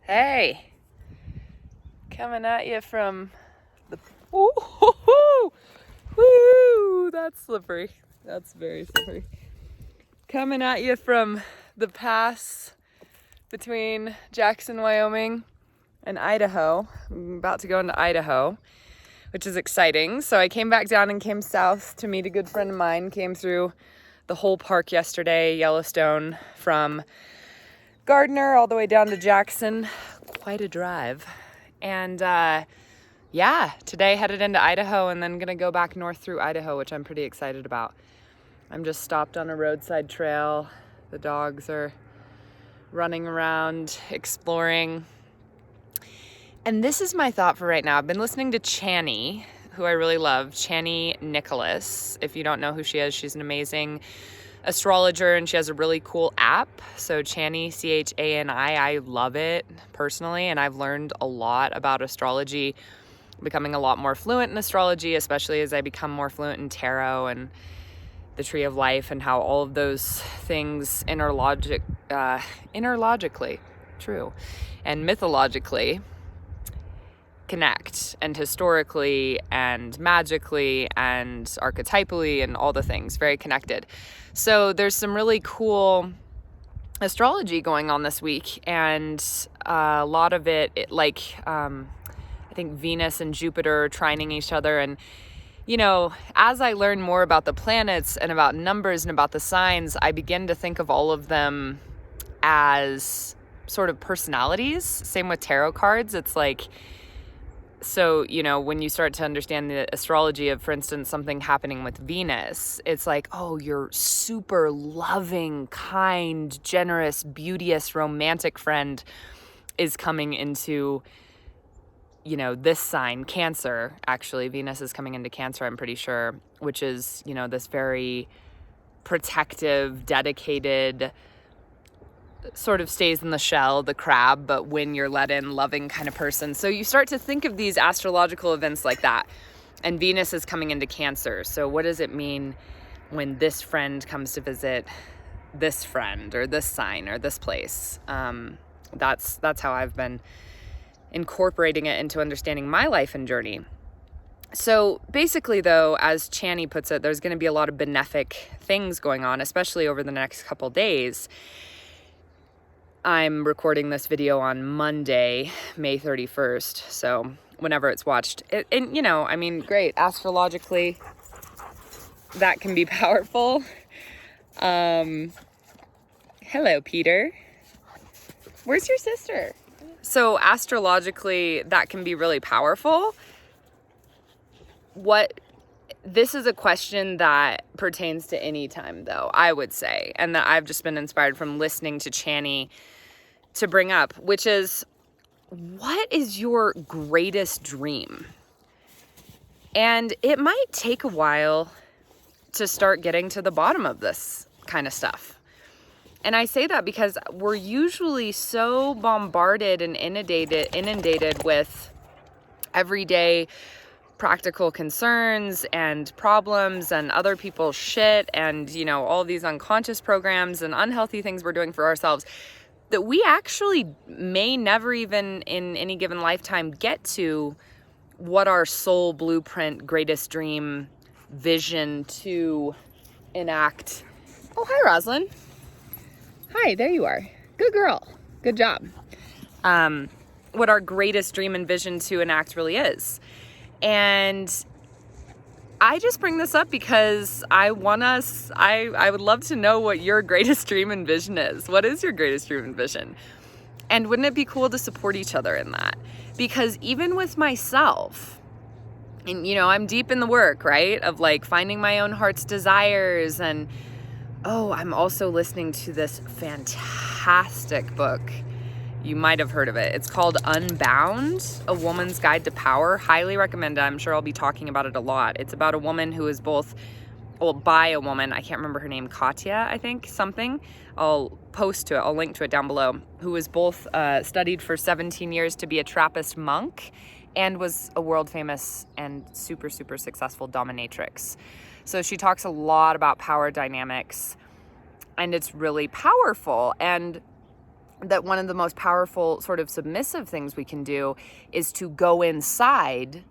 Hey, coming at you from the, ooh, woo, that's slippery. That's very slippery. Coming at you from the pass between Jackson, Wyoming and Idaho. I'm about to go into Idaho, which is exciting. So I came back down and came south to meet a good friend of mine. Came through the whole park yesterday, Yellowstone, from Gardner all the way down to Jackson. Quite a drive. And today headed into Idaho and then gonna go back north through Idaho, which I'm pretty excited about. I'm just stopped on a roadside trail. The dogs are running around, exploring. And this is my thought for right now. I've been listening to Chani, who I really love, Chani Nicholas. If you don't know who she is, she's an amazing astrologer and she has a really cool app. So Chani, Chani, I love it personally, and I've learned a lot about astrology, becoming a lot more fluent in astrology, especially as I become more fluent in tarot and the tree of life and how all of those things interlogically, true, and mythologically connect, and historically and magically and archetypally and all the things, very connected. So there's some really cool astrology going on this week, and a lot of it I think Venus and Jupiter are trining each other. And you know, as I learn more about the planets and about numbers and about the signs, I begin to think of all of them as sort of personalities. Same with tarot cards. It's like, so, you know, when you start to understand the astrology of, for instance, something happening with Venus, it's like, oh, your super loving, kind, generous, beauteous, romantic friend is coming into, you know, this sign, Cancer. Actually, Venus is coming into Cancer, I'm pretty sure, which is, you know, this very protective, dedicated, sort of stays in the shell, the crab, but when you're let in, loving kind of person. So you start to think of these astrological events like that. And Venus is coming into Cancer. So what does it mean when this friend comes to visit this friend or this sign or this place? That's how I've been incorporating it into understanding my life and journey. So basically, though, as Chani puts it, there's going to be a lot of benefic things going on, especially over the next couple days. I'm recording this video on Monday, May 31st, so whenever it's watched. And, you know, I mean, great, astrologically, that can be powerful. Hello, Peter. Where's your sister? So astrologically, that can be really powerful. This is a question that pertains to any time, though, I would say, and that I've just been inspired from listening to Chani to bring up, which is, what is your greatest dream? And it might take a while to start getting to the bottom of this kind of stuff. And I say that because we're usually so bombarded and inundated with everyday practical concerns and problems and other people's shit and, you know, all these unconscious programs and unhealthy things we're doing for ourselves, that we actually may never even in any given lifetime get to what our soul blueprint, greatest dream, vision to enact. Oh, hi, Rosalind. Hi, there you are. Good girl. Good job. What our greatest dream and vision to enact really is. And I just bring this up because I would love to know what your greatest dream and vision is. What is your greatest dream and vision? And wouldn't it be cool to support each other in that? Because even with myself, and, you know, I'm deep in the work, right? Of like finding my own heart's desires. And, oh, I'm also listening to this fantastic book. You might have heard of it. It's called Unbound, A Woman's Guide to Power. Highly recommend it. I'm sure I'll be talking about it a lot. It's about a woman who is by a woman, I can't remember her name, Katya, I think, something. I'll post to it, I'll link to it down below, who was both studied for 17 years to be a Trappist monk and was a world famous and super, super successful dominatrix. So she talks a lot about power dynamics, and it's really powerful. And that one of the most powerful sort of submissive things we can do is to go inside.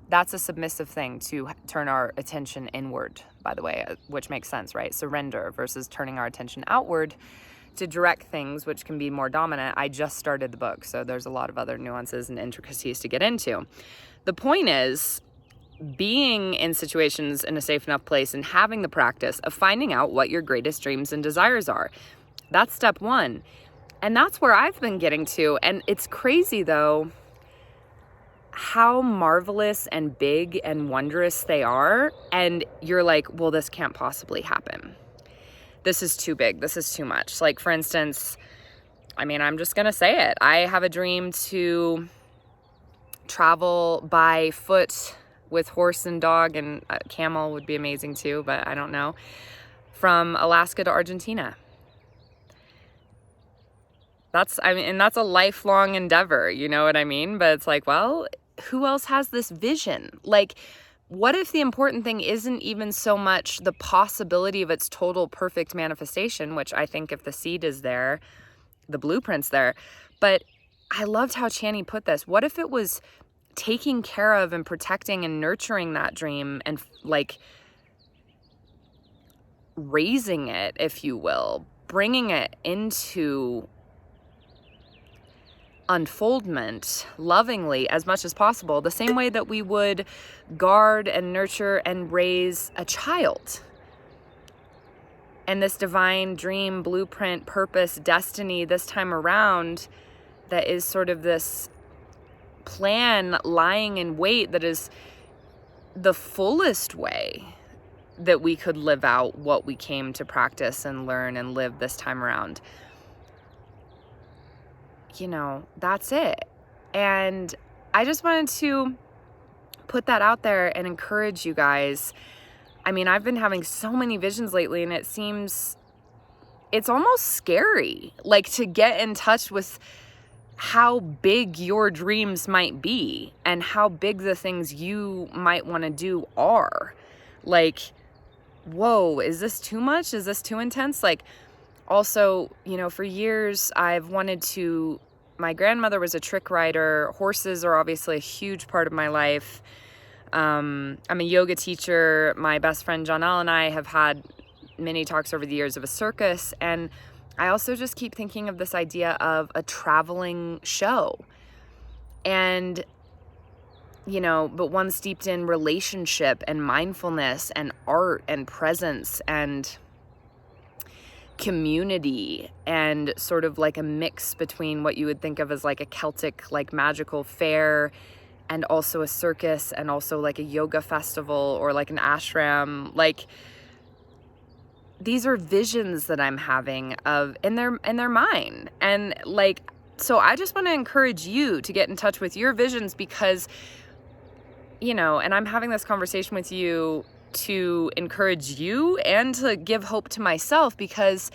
That's a submissive thing, to turn our attention inward, by the way, which makes sense, right? Surrender versus turning our attention outward to direct things, which can be more dominant. I just started the book, so there's a lot of other nuances and intricacies to get into. The point is being in situations in a safe enough place and having the practice of finding out what your greatest dreams and desires are. That's step one. And that's where I've been getting to. And it's crazy, though, how marvelous and big and wondrous they are. And you're like, well, this can't possibly happen. This is too big. This is too much. Like, for instance, I mean, I'm just going to say it. I have a dream to travel by foot with horse and dog, and a camel would be amazing too, but I don't know, from Alaska to Argentina. That's a lifelong endeavor, you know what I mean? But it's like, well, who else has this vision? Like, what if the important thing isn't even so much the possibility of its total perfect manifestation, which I think if the seed is there, the blueprint's there. But I loved how Chani put this. What if it was taking care of and protecting and nurturing that dream and like raising it, if you will, bringing it into unfoldment lovingly as much as possible, the same way that we would guard and nurture and raise a child. And this divine dream, blueprint, purpose, destiny this time around, that is sort of this plan lying in wait, that is the fullest way that we could live out what we came to practice and learn and live this time around. You know, that's it. And I just wanted to put that out there and encourage you guys. I mean, I've been having so many visions lately, and it seems it's almost scary, like, to get in touch with how big your dreams might be and how big the things you might want to do are. Like, whoa, is this too much? Is this too intense? Like, also, you know, for years I've wanted to, my grandmother was a trick rider. Horses are obviously a huge part of my life. I'm a yoga teacher. My best friend Janelle and I have had many talks over the years of a circus. And I also just keep thinking of this idea of a traveling show. And, you know, but one steeped in relationship and mindfulness and art and presence and community, and sort of like a mix between what you would think of as like a Celtic, like magical fair, and also a circus, and also like a yoga festival or like an ashram. Like, these are visions that I'm having of in their mind. And like, so I just want to encourage you to get in touch with your visions, because, you know, and I'm having this conversation with you to encourage you and to give hope to myself, because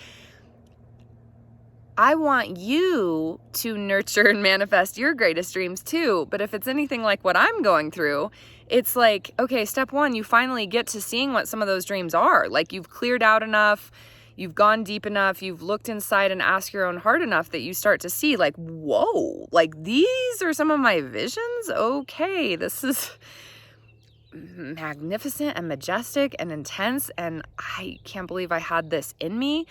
I want you to nurture and manifest your greatest dreams too. But if it's anything like what I'm going through, it's like, okay, step one, you finally get to seeing what some of those dreams are. Like, you've cleared out enough, you've gone deep enough, you've looked inside and asked your own heart enough that you start to see, like, whoa, like, these are some of my visions? Okay, this is magnificent and majestic and intense, and I can't believe I had this in me.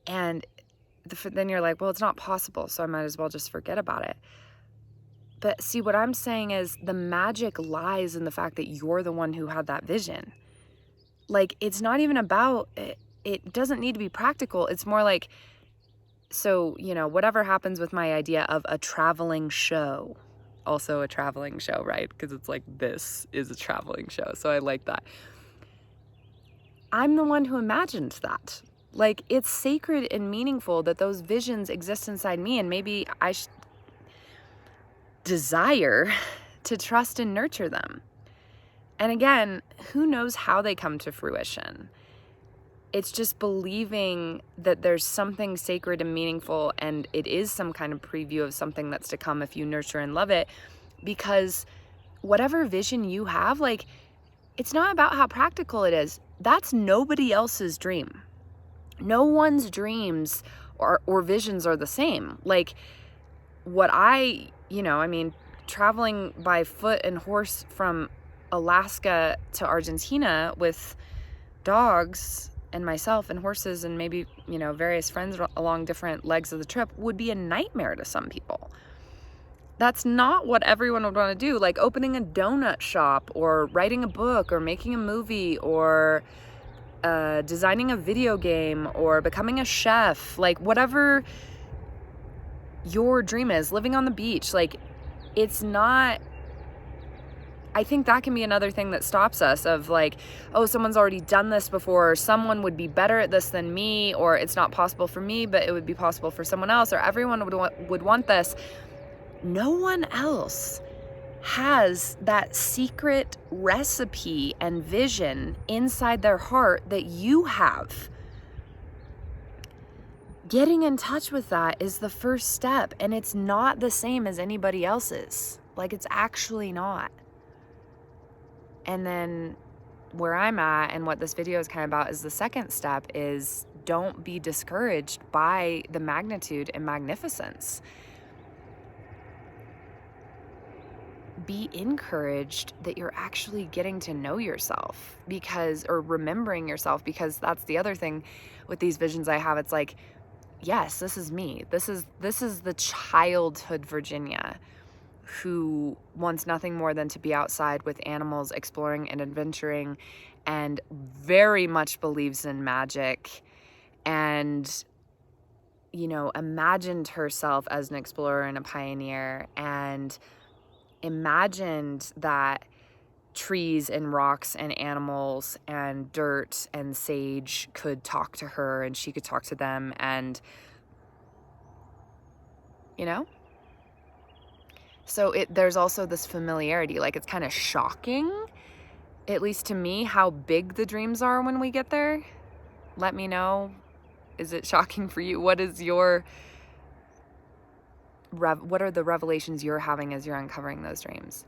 And then you're like, well, it's not possible, so I might as well just forget about it. But see, what I'm saying is the magic lies in the fact that you're the one who had that vision. Like, it's not even about it. It doesn't need to be practical. It's more like, so, you know, whatever happens with my idea of a traveling show, also a traveling show, right? Because it's like, this is a traveling show. So I like that. I'm the one who imagined that. Like, it's sacred and meaningful that those visions exist inside me, and maybe I should desire to trust and nurture them. And again, who knows how they come to fruition? It's just believing that there's something sacred and meaningful, and it is some kind of preview of something that's to come if you nurture and love it. Because whatever vision you have, like, it's not about how practical it is. That's nobody else's dream. No one's dreams or visions are the same. Like what I mean, traveling by foot and horse from Alaska to Argentina with dogs and myself and horses and maybe, various friends along different legs of the trip would be a nightmare to some people. That's not what everyone would want to do. Like opening a donut shop or writing a book or making a movie or designing a video game or becoming a chef, like whatever your dream is, living on the beach, like it's not. I think that can be another thing that stops us of like, oh, someone's already done this before, or someone would be better at this than me, or it's not possible for me, but it would be possible for someone else, or everyone would want this. No one else has that secret recipe and vision inside their heart that you have. Getting in touch with that is the first step, and it's not the same as anybody else's. Like, it's actually not. And then where I'm at and what this video is kind of about is the second step is don't be discouraged by the magnitude and magnificence. Be encouraged that you're actually getting to know yourself or remembering yourself, because that's the other thing with these visions I have. It's like, yes, this is me. This is the childhood Virginia who wants nothing more than to be outside with animals, exploring and adventuring, and very much believes in magic, and imagined herself as an explorer and a pioneer, and imagined that trees and rocks and animals and dirt and sage could talk to her and she could talk to them, and so there's also this familiarity. Like, it's kind of shocking, at least to me, how big the dreams are when we get there. Let me know. Is it shocking for you? What is what are the revelations you're having as you're uncovering those dreams?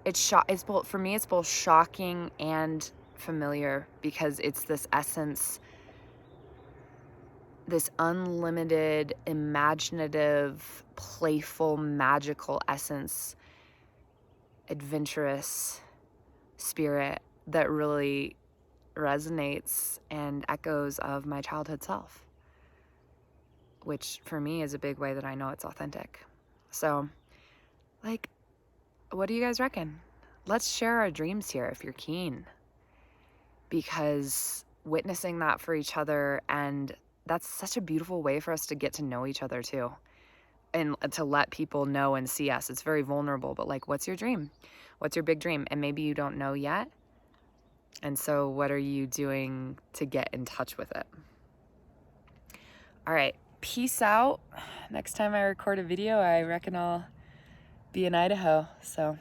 For me, it's both shocking and familiar, because it's this essence, this unlimited, imaginative, playful, magical essence, adventurous spirit that really resonates and echoes of my childhood self, which for me is a big way that I know it's authentic. So, like, what do you guys reckon? Let's share our dreams here if you're keen, because witnessing that for each other, and that's such a beautiful way for us to get to know each other too, and to let people know and see us. It's very vulnerable, but like, what's your dream? What's your big dream? And maybe you don't know yet. And so what are you doing to get in touch with it? All right, peace out. Next time I record a video, I reckon I'll be in Idaho. So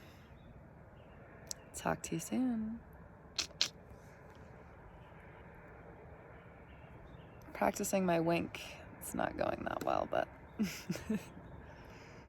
talk to you soon. Practicing my wink. It's not going that well, but